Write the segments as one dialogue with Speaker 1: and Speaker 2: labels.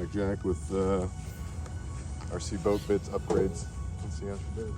Speaker 1: BlackJack with RC Boat Bitz upgrades. Let's see how she did.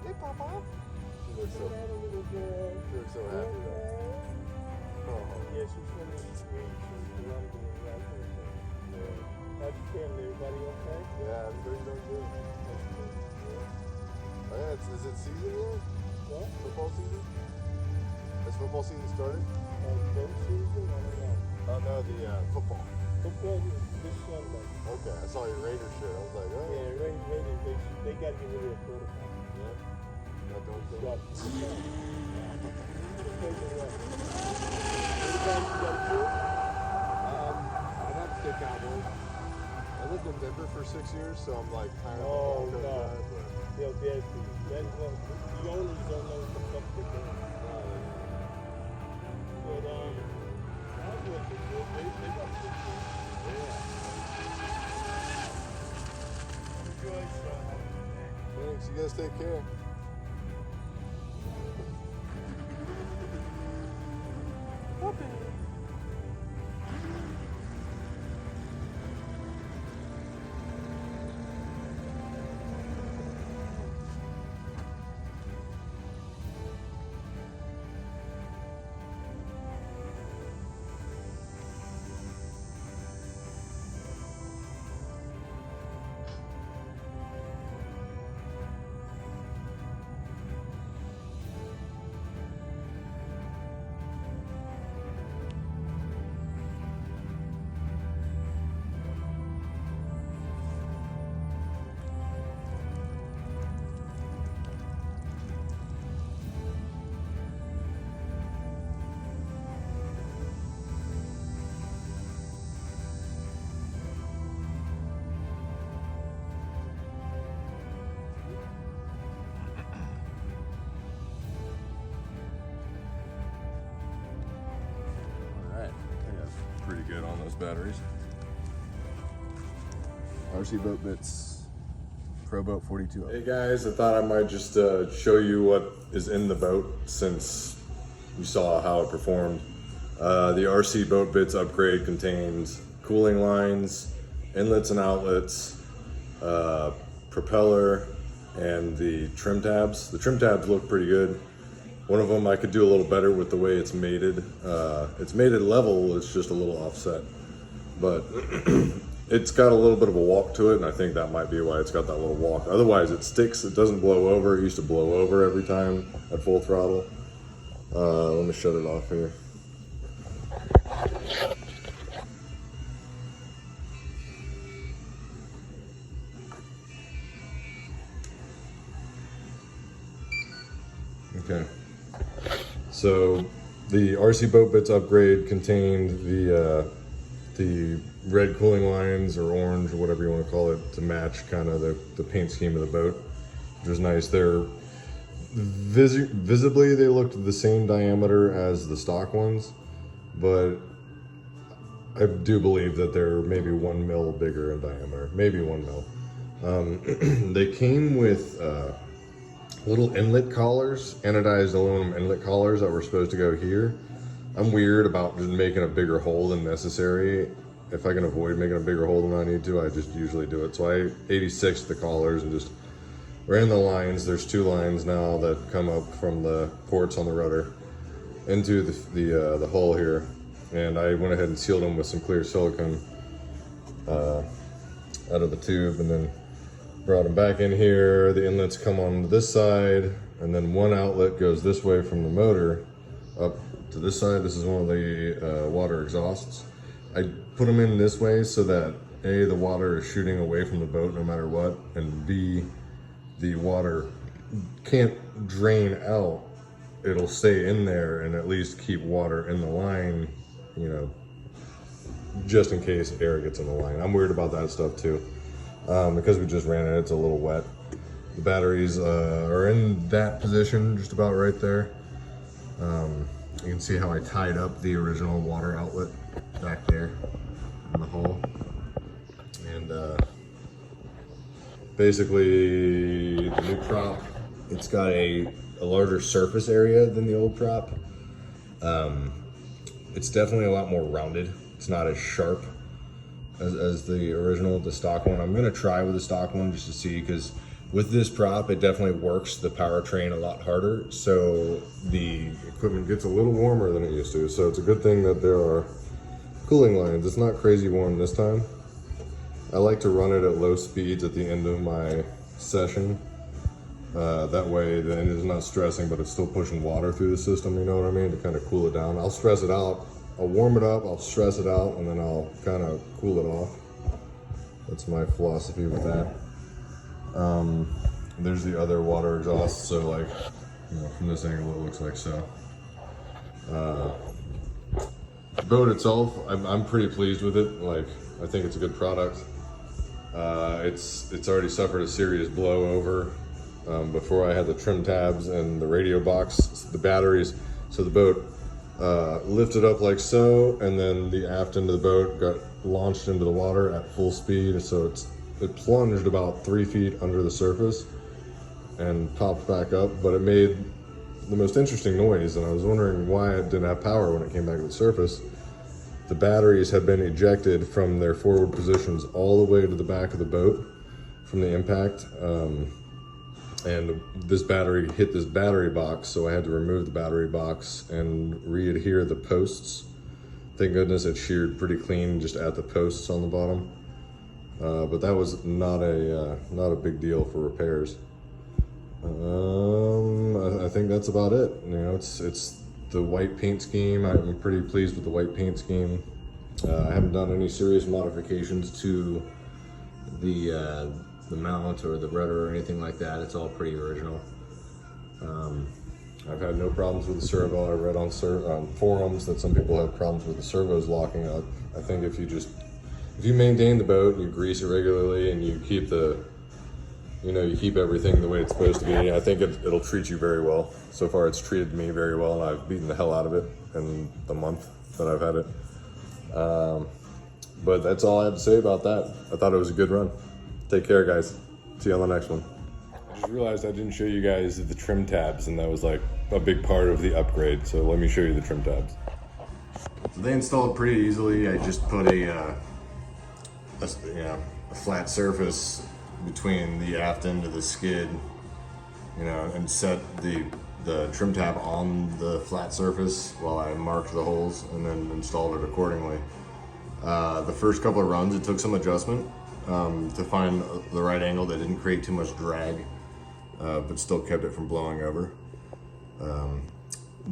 Speaker 2: Hey, Papa.
Speaker 1: She looks so happy though. Oh.
Speaker 2: Yeah, she's from the East Wing. She's running around.
Speaker 1: Yeah.
Speaker 2: How'd you feel? Everybody okay?
Speaker 1: Yeah, everybody's doing good. Oh yeah, is it season yet?
Speaker 2: What?
Speaker 1: Football season? Has football season started?
Speaker 2: Boat season? I don't know.
Speaker 1: Oh no, the football.
Speaker 2: Okay, this Sunday.
Speaker 1: Okay, I saw your Raider shirt. I was like, oh.
Speaker 2: Yeah, Raiders, they got to get rid of their protocol.
Speaker 1: Yeah. That don't go.
Speaker 2: Got to take it away. Anybody you got to do?
Speaker 1: I'd have to take Cowboys. I lived in Denver for 6 years, so I'm like kind of
Speaker 2: Oh,
Speaker 1: a Broncos
Speaker 2: no.
Speaker 1: guy, but
Speaker 2: They'll dead to you. That's what the owners don't know what the fuck they're doing. But, Cowboys are good. They got good team.
Speaker 1: yeah.
Speaker 2: Enjoy, son.
Speaker 1: Thanks. You guys take care. Pretty good on those batteries. RC Boat Bitz, ProBoat 42. Hey guys, I thought I might just show you what is in the boat since you saw how it performed. The RC Boat Bitz upgrade contains cooling lines, inlets and outlets, propeller, and the trim tabs. The trim tabs look pretty good. One of them I could do a little better with the way it's mated. It's mated level, it's just a little offset. But it's got a little bit of a walk to it, and I think that might be why it's got that little walk. Otherwise it sticks, it doesn't blow over. It used to blow over every time at full throttle. Let me shut it off here. Okay. So the RC Boat Bitz upgrade contained the red cooling lines, or orange, or whatever you want to call it, to match kind of the paint scheme of the boat, which was nice. They're visibly they looked the same diameter as the stock ones, but I do believe that they're maybe 1 mil bigger in diameter, maybe 1 mil. They came with little inlet collars, anodized aluminum inlet collars that were supposed to go here. I'm weird about just making a bigger hole than necessary. If I can avoid making a bigger hole than I need to, I just usually do it. So I 86'd the collars and just ran the lines. There's 2 lines now that come up from the ports on the rudder into the hull here. And I went ahead and sealed them with some clear silicone out of the tube, and then brought them back in here. The inlets come on this side, and then one outlet goes this way from the motor up to this side. This is one of the water exhausts. I put them in this way so that A, the water is shooting away from the boat no matter what, and B, the water can't drain out. It'll stay in there and at least keep water in the line, you know, just in case air gets in the line. I'm weird about that stuff too. Because we just ran it, it's a little wet. The batteries are in that position, just about right there. You can see how I tied up the original water outlet back there in the hole. And basically, the new prop, it's got a larger surface area than the old prop. It's definitely a lot more rounded. It's not as sharp as the original, the stock one. I'm gonna try with the stock one just to see, because with this prop, it definitely works the powertrain a lot harder, so the equipment gets a little warmer than it used to. So it's a good thing that there are cooling lines. It's not crazy warm this time. I like to run it at low speeds at the end of my session. That way the engine's not stressing, but it's still pushing water through the system, you know what I mean, to kind of cool it down. I'll stress it out I'll warm it up, I'll stress it out, and then I'll kind of cool it off. That's my philosophy with that. There's the other water exhaust, so like, you know, from this angle it looks like so. The boat itself, I'm pretty pleased with it. Like, I think it's a good product. It's already suffered a serious blowover before I had the trim tabs and the radio box, the batteries. So the boat lifted up like so, and then the aft end of the boat got launched into the water at full speed. So it plunged about 3 feet under the surface and popped back up, but it made the most interesting noise, and I was wondering why it didn't have power when it came back to the surface. The batteries had been ejected from their forward positions all the way to the back of the boat from the impact, and this battery hit this battery box, so I had to remove the battery box and re-adhere the posts. Thank goodness it sheared pretty clean just at the posts on the bottom, but that was not a big deal for repairs. I think that's about it. You know, it's the white paint scheme. I'm pretty pleased with the white paint scheme. I haven't done any serious modifications to the mount or the rudder or anything like that. It's all pretty original. I've had no problems with the servo. I read on forums that some people have problems with the servos locking up. I think if you maintain the boat and you grease it regularly and you keep you keep everything the way it's supposed to be, I think it'll treat you very well. So far it's treated me very well, and I've beaten the hell out of it in the month that I've had it. But that's all I have to say about that. I thought it was a good run. Take care, guys. See you on the next one. I just realized I didn't show you guys the trim tabs, and that was like a big part of the upgrade. So let me show you the trim tabs. So they installed pretty easily. I just put a flat surface between the aft end of the skid, and set the trim tab on the flat surface while I marked the holes, and then installed it accordingly. The first couple of runs, it took some adjustment to find the right angle that didn't create too much drag, but still kept it from blowing over.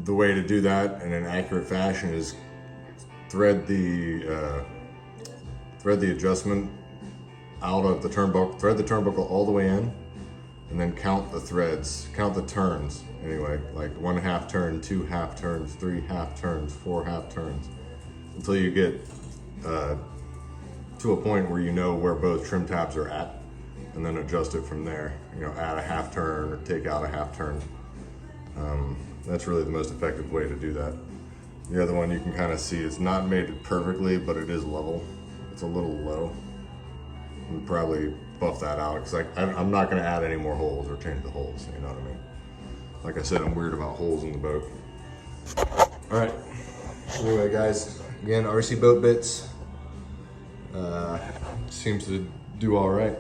Speaker 1: The way to do that in an accurate fashion is thread the adjustment out of the turnbuckle, thread the turnbuckle all the way in, and then count the threads, count the turns anyway, like 1 half turn, 2 half turns, 3 half turns, 4 half turns, until you get to a point where you know where both trim tabs are at, and then adjust it from there. Add a half turn or take out a half turn. That's really the most effective way to do that. The other one, you can kind of see it's not made perfectly, but it is level. It's a little low. We'll probably buff that out, because I'm not going to add any more holes or change the holes, you know what I mean? Like I said, I'm weird about holes in the boat. All right, anyway guys, again, RC Boat Bitz seems to do all right.